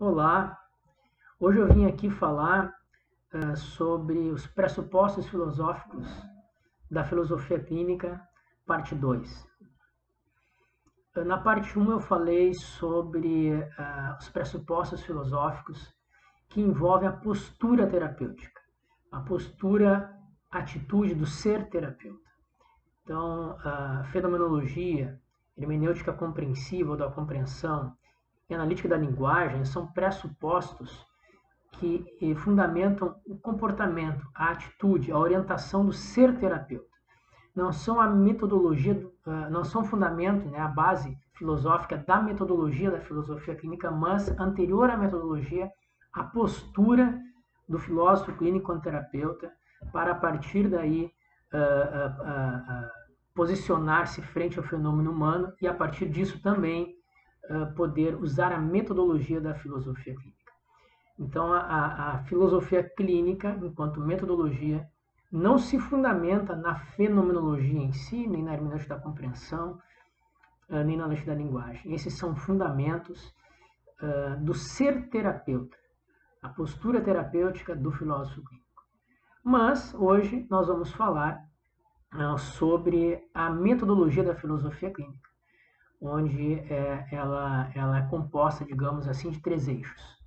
Olá, hoje eu vim aqui falar sobre os pressupostos filosóficos da filosofia clínica, parte 2. Na parte 1 eu falei sobre os pressupostos filosóficos que envolvem a postura terapêutica, a postura, atitude do ser terapeuta. Então, a fenomenologia, hermenêutica compreensiva ou da compreensão e analítica da linguagem são pressupostos que fundamentam o comportamento, a atitude, a orientação do ser terapeuta. Não são a metodologia, não são fundamento, a base filosófica da metodologia da filosofia clínica, mas anterior à metodologia, a postura do filósofo clínico terapeuta para a partir daí posicionar-se frente ao fenômeno humano e a partir disso também poder usar a metodologia da filosofia clínica. Então, a filosofia clínica, enquanto metodologia, não se fundamenta na fenomenologia em si, nem na hermenêutica da compreensão, nem na analítica da linguagem. Esses são fundamentos do ser terapeuta, a postura terapêutica do filósofo clínico. Mas, hoje, nós vamos falar sobre a metodologia da filosofia clínica, onde ela é composta, digamos assim, de 3 eixos.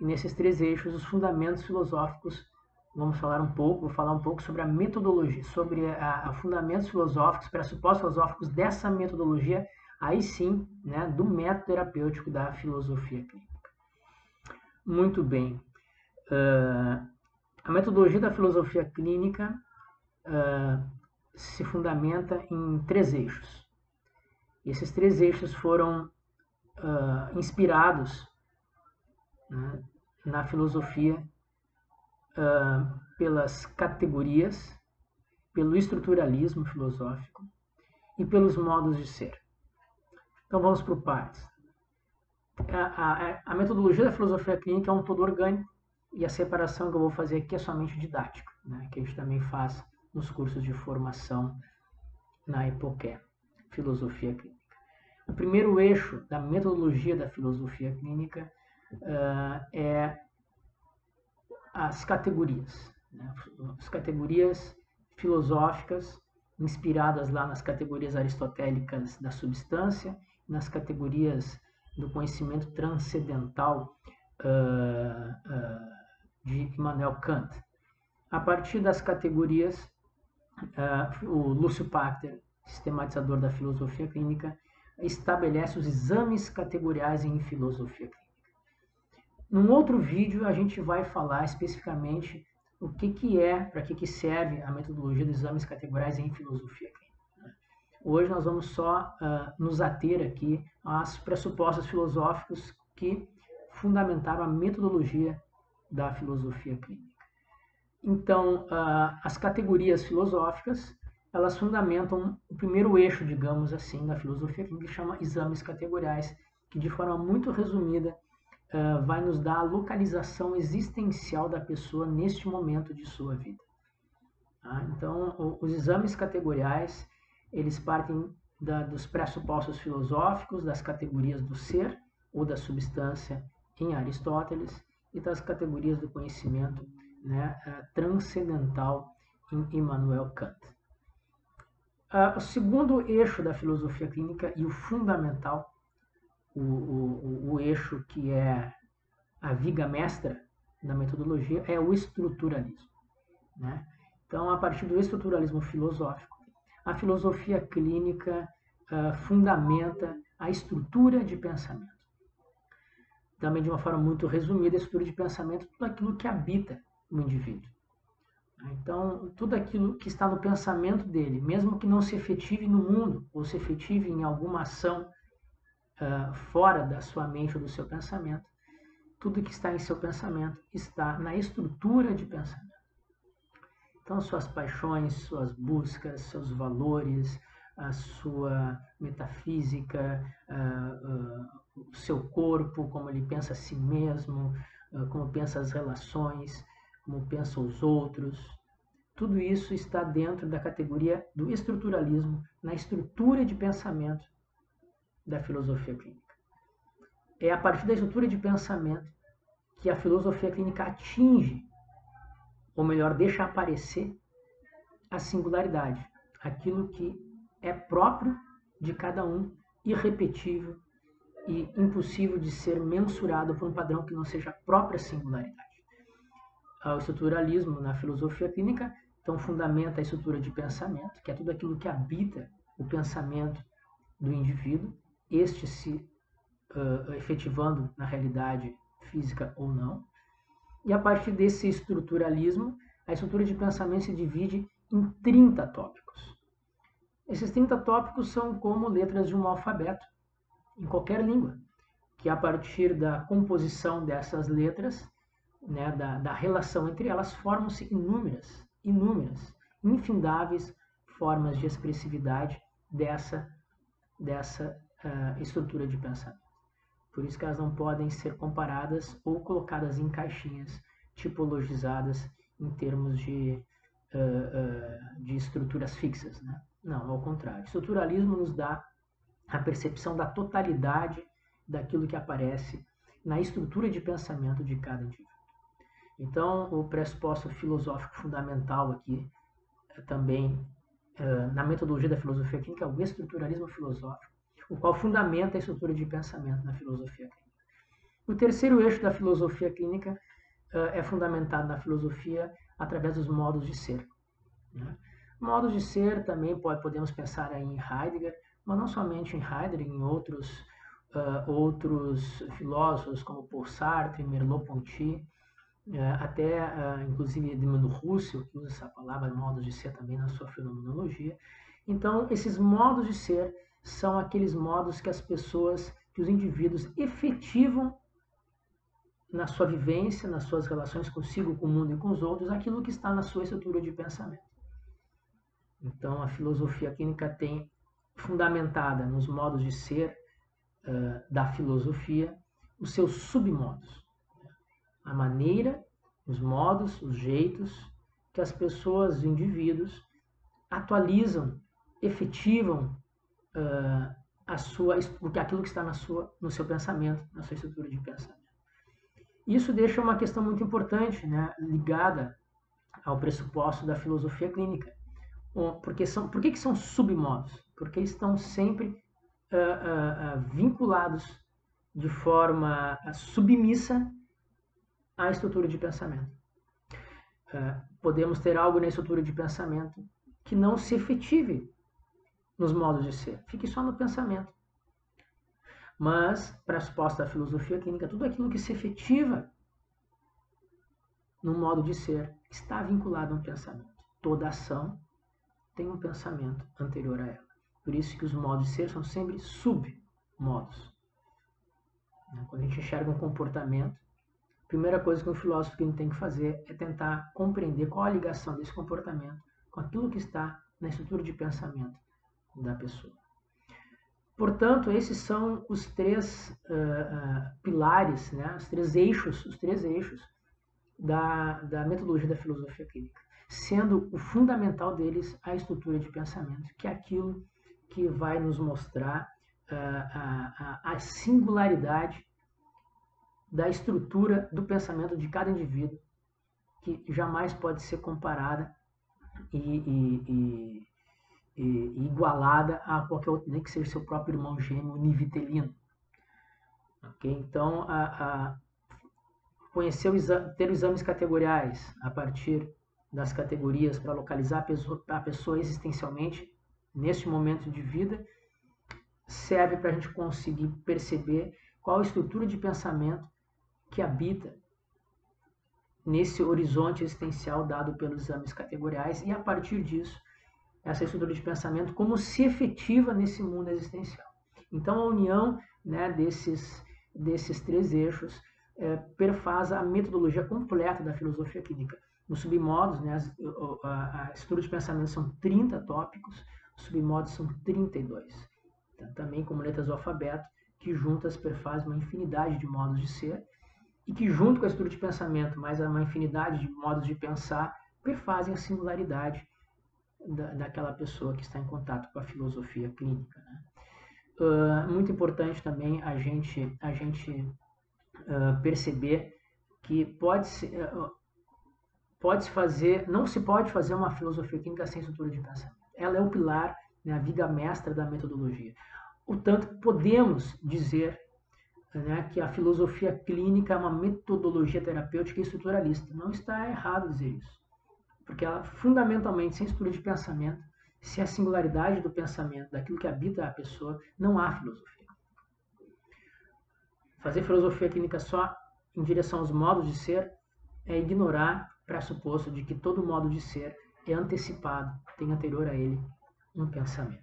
E nesses 3 eixos, os fundamentos filosóficos, vou falar um pouco sobre a metodologia, sobre a fundamentos filosóficos, pressupostos filosóficos dessa metodologia, aí sim, do método terapêutico da filosofia clínica. Muito bem. A metodologia da filosofia clínica se fundamenta em 3 eixos. Esses 3 eixos foram inspirados na filosofia pelas categorias, pelo estruturalismo filosófico e pelos modos de ser. Então vamos por partes. A metodologia da filosofia clínica é um todo orgânico e a separação que eu vou fazer aqui é somente didática, que a gente também faz nos cursos de formação na EPOCHE, filosofia clínica. O primeiro eixo da metodologia da filosofia clínica é as categorias. As categorias filosóficas inspiradas lá nas categorias aristotélicas da substância, nas categorias do conhecimento transcendental de Immanuel Kant. A partir das categorias, o Lúcio Pachter, sistematizador da filosofia clínica, estabelece os exames categoriais em filosofia clínica. Num outro vídeo, a gente vai falar especificamente o que é, para que serve a metodologia dos exames categoriais em filosofia clínica. Hoje nós vamos só nos ater aqui aos pressupostos filosóficos que fundamentaram a metodologia da filosofia clínica. Então, as categorias filosóficas, elas fundamentam o primeiro eixo, digamos assim, da filosofia clínica, que chama exames categoriais, que de forma muito resumida vai nos dar a localização existencial da pessoa neste momento de sua vida. Então, os exames categoriais, eles partem dos pressupostos filosóficos, das categorias do ser ou da substância em Aristóteles e das categorias do conhecimento transcendental em Immanuel Kant. O segundo eixo da filosofia clínica e o fundamental, o eixo que é a viga mestra da metodologia, é o estruturalismo. Então, a partir do estruturalismo filosófico, a filosofia clínica fundamenta a estrutura de pensamento. Também, de uma forma muito resumida, a estrutura de pensamento, tudo aquilo que habita o indivíduo. Então, tudo aquilo que está no pensamento dele, mesmo que não se efetive no mundo, ou se efetive em alguma ação fora da sua mente ou do seu pensamento, tudo que está em seu pensamento está na estrutura de pensamento. Então, suas paixões, suas buscas, seus valores, a sua metafísica, o seu corpo, como ele pensa a si mesmo, como pensa as relações, como pensa os outros, tudo isso está dentro da categoria do estruturalismo, na estrutura de pensamento da filosofia clínica. é a partir da estrutura de pensamento que a filosofia clínica atinge, ou melhor, deixa aparecer a singularidade, aquilo que é próprio de cada um, irrepetível e impossível de ser mensurado por um padrão que não seja a própria singularidade. O estruturalismo na filosofia clínica então fundamenta a estrutura de pensamento, que é tudo aquilo que habita o pensamento do indivíduo, este se efetivando na realidade física ou não. E a partir desse estruturalismo, a estrutura de pensamento se divide em 30 tópicos. Esses 30 tópicos são como letras de um alfabeto, em qualquer língua, que a partir da composição dessas letras, né, da relação entre elas, formam-se inúmeras, infindáveis formas de expressividade dessa estrutura de pensamento. Por isso que elas não podem ser comparadas ou colocadas em caixinhas tipologizadas em termos de estruturas fixas, né? Não, ao contrário. O estruturalismo nos dá a percepção da totalidade daquilo que aparece na estrutura de pensamento de cada indivíduo. Então, o pressuposto filosófico fundamental aqui, também na metodologia da filosofia clínica, é o estruturalismo filosófico, o qual fundamenta a estrutura de pensamento na filosofia clínica. O terceiro eixo da filosofia clínica é fundamentado na filosofia através dos modos de ser. Né? Modos de ser também podemos pensar em Heidegger, mas não somente em Heidegger, em outros filósofos como Paul Sartre, Merleau-Ponty, até inclusive Edmundo Husserl, que usa essa palavra modos de ser também na sua fenomenologia. Então, esses modos de ser são aqueles modos que os indivíduos efetivam na sua vivência, nas suas relações consigo, com o mundo e com os outros, aquilo que está na sua estrutura de pensamento. Então, a filosofia clínica tem fundamentada nos modos de ser da filosofia os seus submodos. A maneira, os modos, os jeitos que as pessoas, os indivíduos, atualizam, efetivam aquilo que está no seu pensamento, na sua estrutura de pensamento. Isso deixa uma questão muito importante, né, ligada ao pressuposto da filosofia clínica. Por que são submodos? Porque estão sempre vinculados de forma submissa à estrutura de pensamento. Podemos ter algo na estrutura de pensamento que não se efetive nos modos de ser, fique só no pensamento. Mas, pressuposto da filosofia clínica, tudo aquilo que se efetiva no modo de ser está vinculado a um pensamento. Toda ação tem um pensamento anterior a ela. Por isso que os modos de ser são sempre submodos. Quando a gente enxerga um comportamento, a primeira coisa que um filósofo tem que fazer é tentar compreender qual a ligação desse comportamento com aquilo que está na estrutura de pensamento da pessoa. Portanto, esses são os três pilares, né, os três eixos da metodologia da filosofia clínica, sendo o fundamental deles a estrutura de pensamento, que é aquilo que vai nos mostrar a singularidade da estrutura do pensamento de cada indivíduo, que jamais pode ser comparada e igualada a qualquer outro, nem que seja seu próprio irmão gêmeo univitelino. Okay? Então, ter exames categoriais a partir das categorias para localizar a pessoa existencialmente neste momento de vida serve para a gente conseguir perceber qual a estrutura de pensamento que habita nesse horizonte existencial dado pelos exames categoriais e, a partir disso, essa estrutura de pensamento como se efetiva nesse mundo existencial. Então, a união, né, desses três eixos perfaz a metodologia completa da filosofia clínica. Os submodos, né, a estrutura de pensamento são 30 tópicos, os submodos são 32. Também como letras do alfabeto, que juntas perfazem uma infinidade de modos de ser, e que junto com a estrutura de pensamento, mais uma infinidade de modos de pensar, perfazem a singularidade daquela pessoa que está em contato com a filosofia clínica. Né? muito importante também a gente perceber que não se pode fazer uma filosofia clínica sem estrutura de pensamento. Ela é o pilar, né, a viga mestra da metodologia. Portanto, podemos dizer, né, que a filosofia clínica é uma metodologia terapêutica estruturalista. Não está errado dizer isso, porque ela, fundamentalmente, sem estrutura de pensamento, sem a singularidade do pensamento, daquilo que habita a pessoa, não há filosofia. Fazer filosofia clínica só em direção aos modos de ser é ignorar o pressuposto de que todo modo de ser é antecipado, tem anterior a ele um pensamento.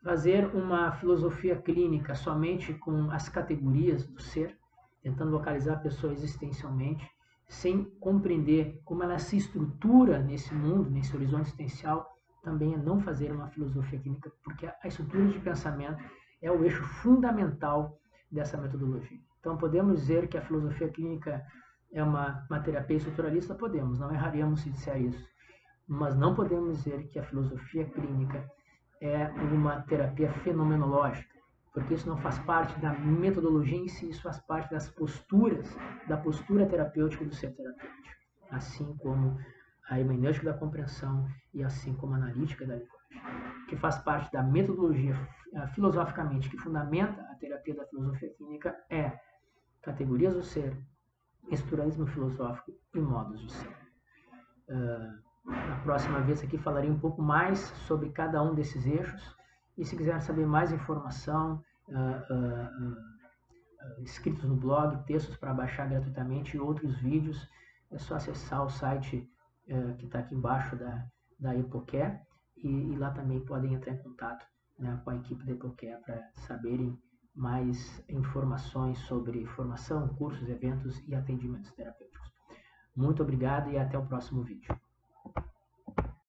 Fazer uma filosofia clínica somente com as categorias do ser, tentando localizar a pessoa existencialmente, sem compreender como ela se estrutura nesse mundo, nesse horizonte existencial, também é não fazer uma filosofia clínica, porque a estrutura de pensamento é o eixo fundamental dessa metodologia. Então, podemos dizer que a filosofia clínica é uma terapia estruturalista? Podemos, não erraríamos se disser isso. Mas não podemos dizer que a filosofia clínica é uma terapia fenomenológica, porque isso não faz parte da metodologia em si, isso faz parte das posturas, da postura terapêutica do ser terapêutico, assim como a hermenêutica da compreensão e assim como a analítica da linguagem, que faz parte da metodologia filosoficamente que fundamenta a terapia da filosofia clínica é categorias do ser, estruturalismo filosófico e modos de ser. Na próxima vez aqui falarei um pouco mais sobre cada um desses eixos, e se quiser saber mais informação, escritos no blog, textos para baixar gratuitamente e outros vídeos, é só acessar o site que está aqui embaixo da Epocare, e lá também podem entrar em contato, né, com a equipe da Epocare para saberem mais informações sobre formação, cursos, eventos e atendimentos terapêuticos. Muito obrigado e até o próximo vídeo.